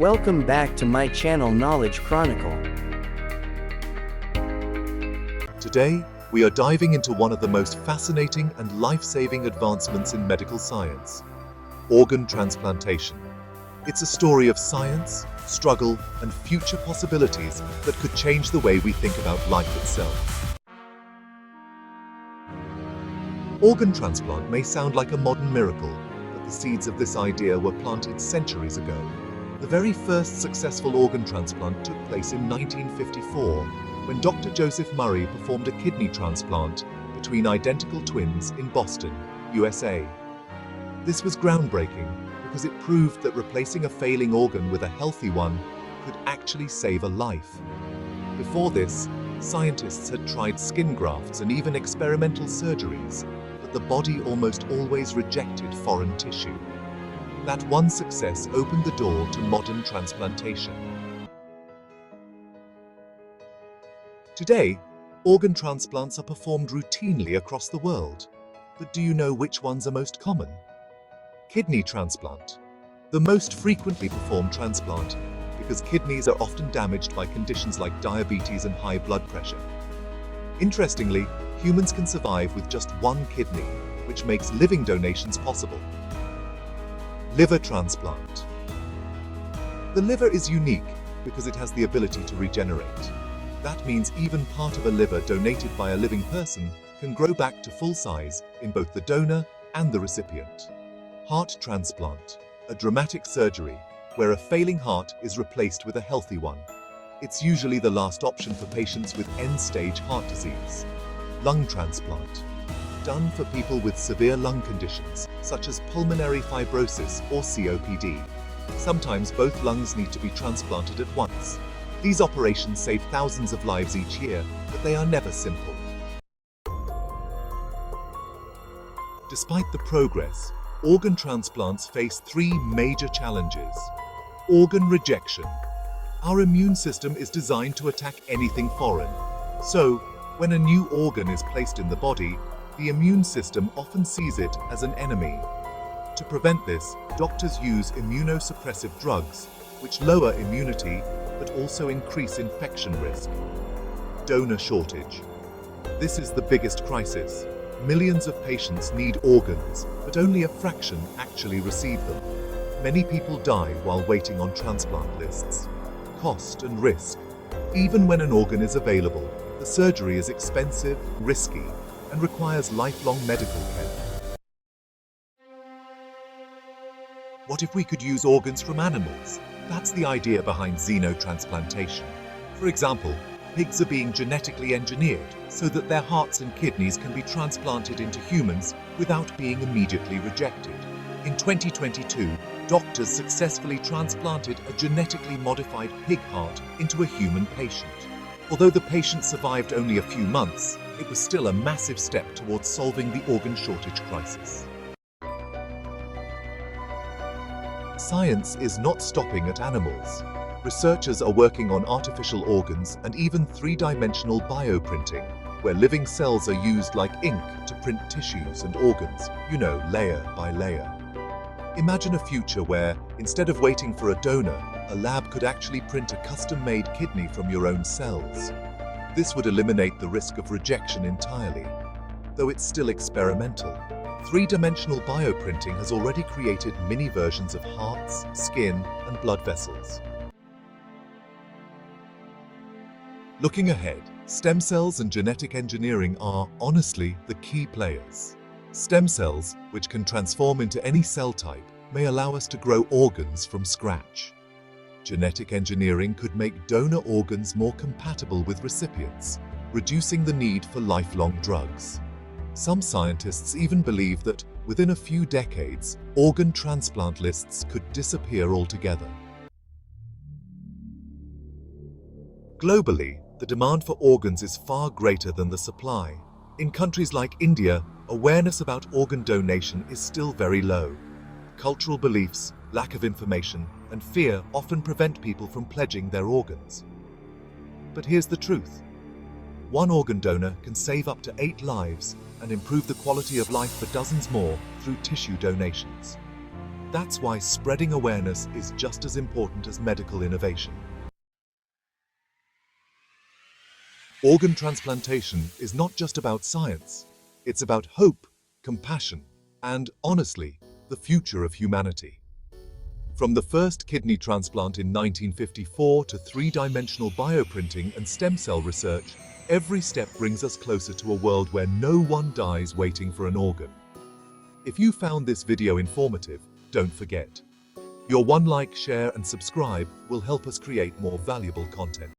Welcome back to my channel Knowledge Chronicle. Today, we are diving into one of the most fascinating and life-saving advancements in medical science: organ transplantation. It's a story of science, struggle, and future possibilities that could change the way we think about life itself. Organ transplant may sound like a modern miracle, but the seeds of this idea were planted centuries ago. The very first successful organ transplant took place in 1954, when Dr. Joseph Murray performed a kidney transplant between identical twins in Boston, USA. This was groundbreaking because it proved that replacing a failing organ with a healthy one could actually save a life. Before this, scientists had tried skin grafts and even experimental surgeries, but the body almost always rejected foreign tissue. That one success opened the door to modern transplantation. Today, organ transplants are performed routinely across the world. But do you know which ones are most common? Kidney transplant, the most frequently performed transplant, because kidneys are often damaged by conditions like diabetes and high blood pressure. Interestingly, humans can survive with just one kidney, which makes living donations possible. Liver transplant. The liver is unique because it has the ability to regenerate. That means even part of a liver donated by a living person can grow back to full size in both the donor and the recipient. Heart transplant, a dramatic surgery where a failing heart is replaced with a healthy one. It's usually the last option for patients with end-stage heart disease. Lung transplant, done for people with severe lung conditions, such as pulmonary fibrosis or COPD. Sometimes both lungs need to be transplanted at once. These operations save thousands of lives each year, but they are never simple. Despite the progress, organ transplants face three major challenges. Organ rejection. Our immune system is designed to attack anything foreign. So, when a new organ is placed in the body, the immune system often sees it as an enemy. To prevent this, doctors use immunosuppressive drugs, which lower immunity but also increase infection risk. Donor shortage. This is the biggest crisis. Millions of patients need organs, but only a fraction actually receive them. Many people die while waiting on transplant lists. Cost and risk. Even when an organ is available, the surgery is expensive, risky, and requires lifelong medical care. What if we could use organs from animals? That's the idea behind xenotransplantation. For example, pigs are being genetically engineered so that their hearts and kidneys can be transplanted into humans without being immediately rejected. In 2022, doctors successfully transplanted a genetically modified pig heart into a human patient. Although the patient survived only a few months, it was still a massive step towards solving the organ shortage crisis. Science is not stopping at animals. Researchers are working on artificial organs and even three-dimensional bioprinting, where living cells are used like ink to print tissues and organs, layer by layer. Imagine a future where, instead of waiting for a donor, a lab could actually print a custom-made kidney from your own cells. This would eliminate the risk of rejection entirely. Though it's still experimental, three-dimensional bioprinting has already created mini versions of hearts, skin, and blood vessels. Looking ahead, stem cells and genetic engineering are, honestly, the key players. Stem cells, which can transform into any cell type, may allow us to grow organs from scratch. Genetic engineering could make donor organs more compatible with recipients, reducing the need for lifelong drugs. Some scientists even believe that, within a few decades, organ transplant lists could disappear altogether. Globally, the demand for organs is far greater than the supply. In countries like India, awareness about organ donation is still very low. Cultural beliefs, lack of information, and fear often prevent people from pledging their organs. But here's the truth. One organ donor can save up to 8 lives and improve the quality of life for dozens more through tissue donations. That's why spreading awareness is just as important as medical innovation. Organ transplantation is not just about science. It's about hope, compassion, and, honestly, the future of humanity. From the first kidney transplant in 1954 to three-dimensional bioprinting and stem cell research, every step brings us closer to a world where no one dies waiting for an organ. If you found this video informative, don't forget. Your one like, share, and subscribe will help us create more valuable content.